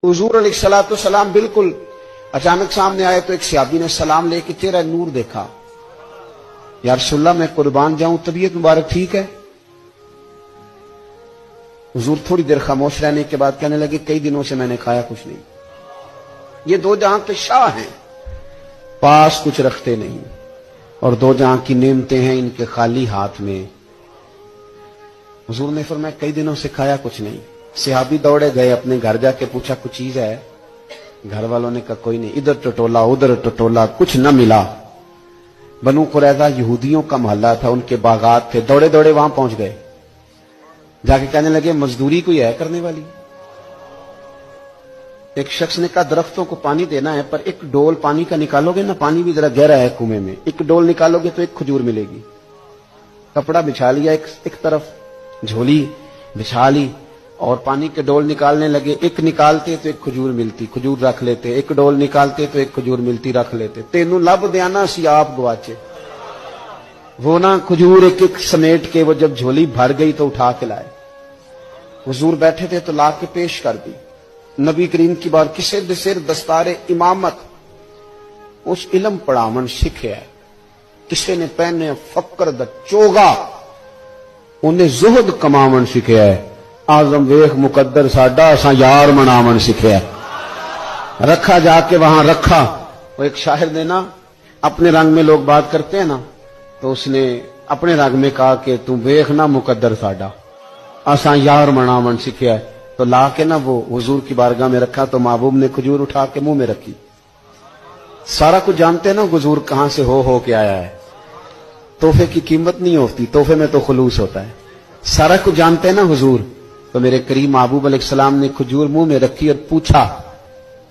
हुजूर अलैहिस्सलाम बिल्कुल अचानक सामने आए तो एक सहाबी ने सलाम लेके चेहरा नूर देखा। या रसूलल्लाह मैं कुर्बान जाऊं, तबीयत मुबारक ठीक है? हुजूर थोड़ी देर खामोश रहने के बाद कहने लगे कई दिनों से मैंने खाया कुछ नहीं। ये दो जहां के शाह हैं, पास कुछ रखते नहीं, और दो जहां की नेमतें हैं इनके खाली हाथ में। हुजूर ने फरमाया कई दिनों से खाया कुछ नहीं। सहाबी दौड़े गए, अपने घर जाके पूछा कुछ चीज है? घर वालों ने कहा कोई नहीं। इधर टटोला उधर टटोला, कुछ न मिला। बनु कुरैज़ा यहूदियों का मोहल्ला था, उनके बागात थे, दौड़े दौड़े वहां पहुंच गए। जाके कहने लगे मजदूरी कोई है करने वाली? एक शख्स ने कहा दरख्तों को पानी देना है, पर एक डोल पानी का निकालोगे ना, पानी भी जरा गहरा है कुएं में, एक डोल निकालोगे तो एक खजूर मिलेगी। कपड़ा बिछा लिया, एक तरफ झोली बिछा ली और पानी के डोल निकालने लगे। एक निकालते तो एक खजूर मिलती, खजूर रख लेते, एक डोल निकालते तो एक खजूर मिलती, रख लेते। तेनू लब देना सी आप गवाचे। वो ना खजूर एक एक समेट के वो जब झोली भर गई तो उठा के लाए। हुजूर बैठे थे तो ला के पेश कर दी। नबी करीम की बार किसे दिसिर दस्तारे इमामत उस इलम पढ़ावन सीखे है, किसे ने पहने फकर द चोगा उन्हें जुहद कमावन सीखे है। आजम वेख मुकद्दर साडा असा यार मनावन सीखे है। रखा जाके वहां रखा। वो एक शायर ने ना अपने रंग में लोग बात करते हैं ना, तो उसने अपने रंग में कहा कि तू वेख ना मुकद्दर साडा असा यार मनावन सीखे है। तो ला के ना वो हुजूर की बारगाह में रखा तो महबूब ने खजूर उठा के मुंह में रखी। सारा कुछ जानते हैं ना हुजूर कहां से हो के आया है। तोहफे की कीमत नहीं होती, तोहफे में तो खुलूस होता है। सारा कुछ जानते हैं ना हुजूर। तो मेरे करीम महबूब अलैहिस्सलाम ने खजूर मुंह में रखी और पूछा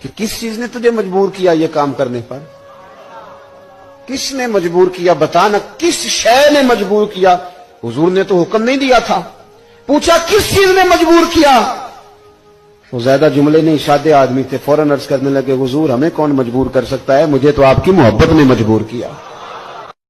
कि किस चीज ने तुझे मजबूर किया ये काम करने पर? किसने मजबूर किया बता ना, किस शय ने मजबूर किया? हुजूर ने तो हुक्म नहीं दिया था। पूछा किस चीज ने मजबूर किया? वो ज्यादा जुमले नहीं, सादे आदमी थे, फौरन अर्ज करने लगे हुजूर हमें कौन मजबूर कर सकता है, मुझे तो आपकी मोहब्बत ने मजबूर किया।